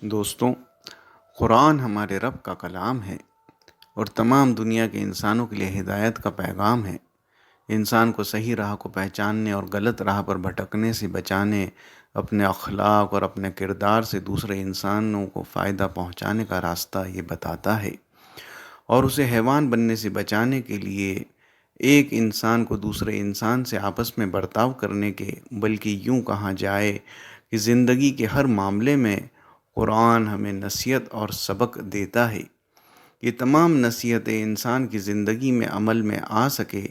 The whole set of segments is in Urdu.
دوستوں، قرآن ہمارے رب کا کلام ہے اور تمام دنیا کے انسانوں کے لیے ہدایت کا پیغام ہے۔ انسان کو صحیح راہ کو پہچاننے اور غلط راہ پر بھٹکنے سے بچانے، اپنے اخلاق اور اپنے کردار سے دوسرے انسانوں کو فائدہ پہنچانے کا راستہ یہ بتاتا ہے، اور اسے حیوان بننے سے بچانے کے لیے ایک انسان کو دوسرے انسان سے آپس میں برتاؤ کرنے کے، بلکہ یوں کہا جائے کہ زندگی کے ہر معاملے میں قرآن ہمیں نصیحت اور سبق دیتا ہے۔ یہ تمام نصیحتیں انسان کی زندگی میں عمل میں آ سکے،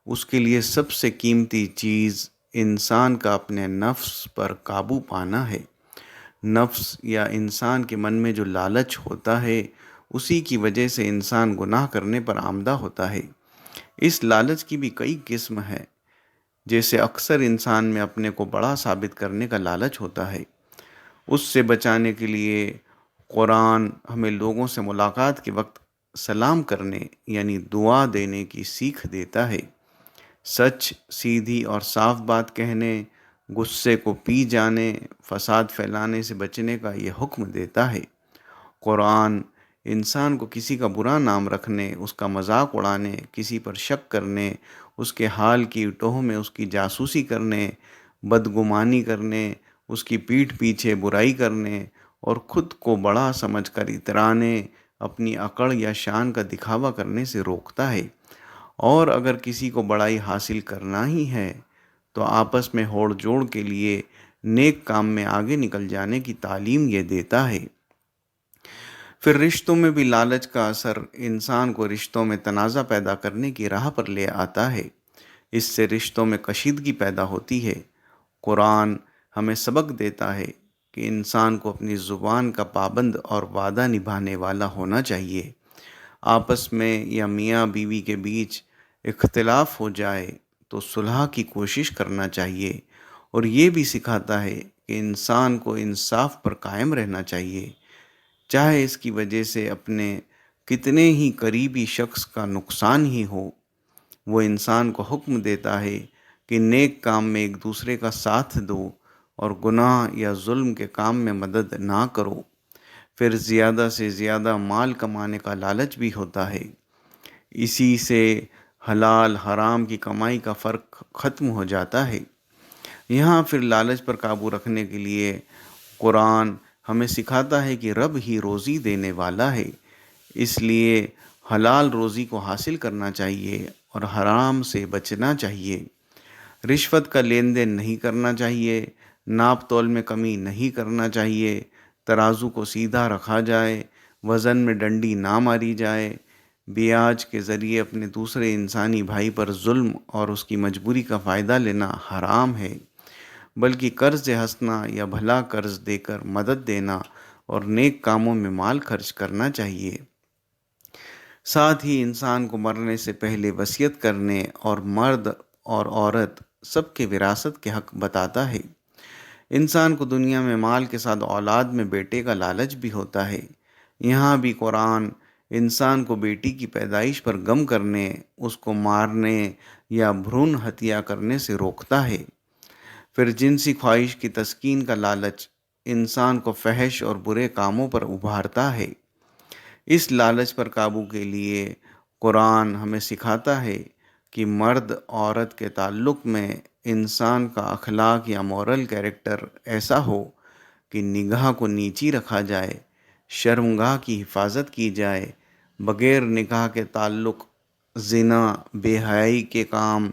اس کے لیے سب سے قیمتی چیز انسان کا اپنے نفس پر قابو پانا ہے۔ نفس یا انسان کے من میں جو لالچ ہوتا ہے، اسی کی وجہ سے انسان گناہ کرنے پر آمادہ ہوتا ہے۔ اس لالچ کی بھی کئی قسم ہے، جیسے اکثر انسان میں اپنے کو بڑا ثابت کرنے کا لالچ ہوتا ہے۔ اس سے بچانے کے لیے قرآن ہمیں لوگوں سے ملاقات کے وقت سلام کرنے یعنی دعا دینے کی سیکھ دیتا ہے۔ سچ، سیدھی اور صاف بات کہنے، غصے کو پی جانے، فساد پھیلانے سے بچنے کا یہ حکم دیتا ہے۔ قرآن انسان کو کسی کا برا نام رکھنے، اس کا مذاق اڑانے، کسی پر شک کرنے، اس کے حال کی ٹوہ میں اس کی جاسوسی کرنے، بدگمانی کرنے، اس کی پیٹھ پیچھے برائی کرنے اور خود کو بڑا سمجھ کر اترانے، اپنی اکڑ یا شان کا دکھاوا کرنے سے روکتا ہے۔ اور اگر کسی کو بڑائی حاصل کرنا ہی ہے تو آپس میں ہوڑ جوڑ کے لیے نیک کام میں آگے نکل جانے کی تعلیم یہ دیتا ہے۔ پھر رشتوں میں بھی لالچ کا اثر انسان کو رشتوں میں تنازع پیدا کرنے کی راہ پر لے آتا ہے۔ اس سے رشتوں میں کشیدگی پیدا ہوتی ہے۔ قرآن ہمیں سبق دیتا ہے کہ انسان کو اپنی زبان کا پابند اور وعدہ نبھانے والا ہونا چاہیے۔ آپس میں یا میاں بیوی کے بیچ اختلاف ہو جائے تو صلح کی کوشش کرنا چاہیے، اور یہ بھی سکھاتا ہے کہ انسان کو انصاف پر قائم رہنا چاہیے، چاہے اس کی وجہ سے اپنے کتنے ہی قریبی شخص کا نقصان ہی ہو۔ وہ انسان کو حکم دیتا ہے کہ نیک کام میں ایک دوسرے کا ساتھ دو اور گناہ یا ظلم کے کام میں مدد نہ کرو۔ پھر زیادہ سے زیادہ مال کمانے کا لالچ بھی ہوتا ہے۔ اسی سے حلال حرام کی کمائی کا فرق ختم ہو جاتا ہے۔ یہاں پھر لالچ پر قابو رکھنے کے لیے قرآن ہمیں سکھاتا ہے کہ رب ہی روزی دینے والا ہے، اس لیے حلال روزی کو حاصل کرنا چاہیے اور حرام سے بچنا چاہیے۔ رشوت کا لین دین نہیں کرنا چاہیے، ناپ تول میں کمی نہیں کرنا چاہیے، ترازو کو سیدھا رکھا جائے، وزن میں ڈنڈی نہ ماری جائے، بیاج کے ذریعے اپنے دوسرے انسانی بھائی پر ظلم اور اس کی مجبوری کا فائدہ لینا حرام ہے، بلکہ قرض حسنہ یا بھلا قرض دے کر مدد دینا اور نیک کاموں میں مال خرچ کرنا چاہیے۔ ساتھ ہی انسان کو مرنے سے پہلے وصیت کرنے اور مرد اور عورت سب کے وراثت کے حق بتاتا ہے۔ انسان کو دنیا میں مال کے ساتھ اولاد میں بیٹے کا لالچ بھی ہوتا ہے۔ یہاں بھی قرآن انسان کو بیٹی کی پیدائش پر غم کرنے، اس کو مارنے یا بھرون ہتیا کرنے سے روکتا ہے۔ پھر جنسی خواہش کی تسکین کا لالچ انسان کو فحش اور برے کاموں پر ابھارتا ہے۔ اس لالچ پر قابو کے لیے قرآن ہمیں سکھاتا ہے کہ مرد عورت کے تعلق میں انسان کا اخلاق یا مورل کیریکٹر ایسا ہو کہ نگاہ کو نیچی رکھا جائے، شرمگاہ کی حفاظت کی جائے، بغیر نکاح کے تعلق، زنا، بے حیائی کے کام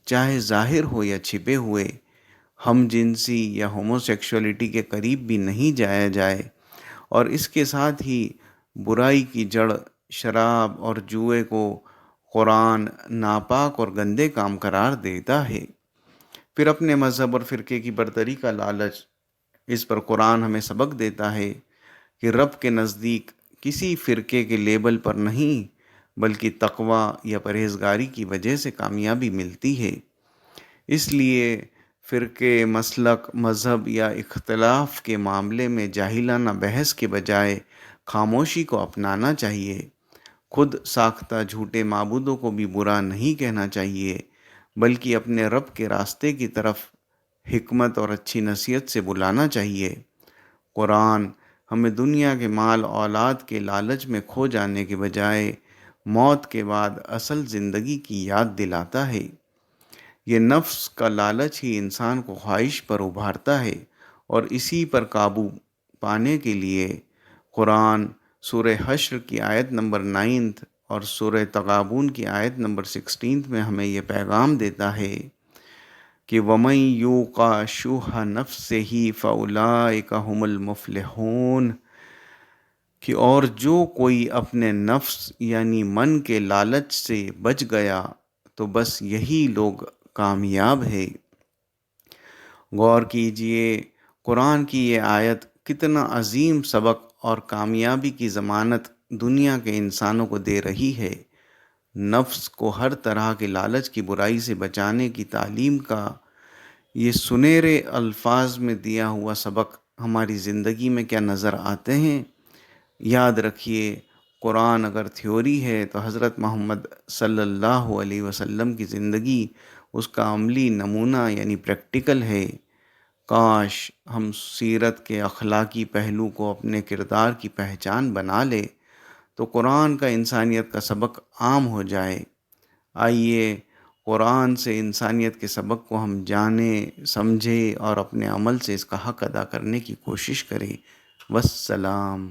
چاہے ظاہر ہو یا چھپے ہوئے، ہم جنسی یا ہوموسیکشولیٹی کے قریب بھی نہیں جایا جائے، اور اس کے ساتھ ہی برائی کی جڑ شراب اور جوئے کو قرآن ناپاک اور گندے کام قرار دیتا ہے۔ پھر اپنے مذہب اور فرقے کی برتری کا لالچ، اس پر قرآن ہمیں سبق دیتا ہے کہ رب کے نزدیک کسی فرقے کے لیبل پر نہیں، بلکہ تقوی یا پرہیزگاری کی وجہ سے کامیابی ملتی ہے۔ اس لیے فرقے، مسلک، مذہب یا اختلاف کے معاملے میں جاہلانہ بحث کے بجائے خاموشی کو اپنانا چاہیے۔ خود ساختہ جھوٹے معبودوں کو بھی برا نہیں کہنا چاہیے، بلکہ اپنے رب کے راستے کی طرف حکمت اور اچھی نصیحت سے بلانا چاہیے۔ قرآن ہمیں دنیا کے مال اولاد کے لالچ میں کھو جانے کے بجائے موت کے بعد اصل زندگی کی یاد دلاتا ہے۔ یہ نفس کا لالچ ہی انسان کو خواہش پر ابھارتا ہے، اور اسی پر قابو پانے کے لیے قرآن سورہ حشر کی آیت نمبر 9 اور سورہ تغابن کی آیت نمبر 16 میں ہمیں یہ پیغام دیتا ہے کہ وَمَن یُوقَ شُحَّ نَفْسِهِ فَأُولَٰئِکَ هُمُ الْمُفْلِحُونَ، کہ اور جو کوئی اپنے نفس یعنی من کے لالچ سے بچ گیا تو بس یہی لوگ کامیاب ہے۔ غور کیجئے، قرآن کی یہ آیت کتنا عظیم سبق اور کامیابی کی ضمانت دنیا کے انسانوں کو دے رہی ہے۔ نفس کو ہر طرح کے لالچ کی برائی سے بچانے کی تعلیم کا یہ سنہرے الفاظ میں دیا ہوا سبق ہماری زندگی میں کیا نظر آتے ہیں؟ یاد رکھیے، قرآن اگر تھیوری ہے تو حضرت محمد صلی اللہ علیہ وسلم کی زندگی اس کا عملی نمونہ یعنی پریکٹیکل ہے۔ کاش ہم سیرت کے اخلاقی پہلو کو اپنے کردار کی پہچان بنا لے تو قرآن کا انسانیت کا سبق عام ہو جائے۔ آئیے قرآن سے انسانیت کے سبق کو ہم جانیں، سمجھیں اور اپنے عمل سے اس کا حق ادا کرنے کی کوشش کریں۔ والسلام۔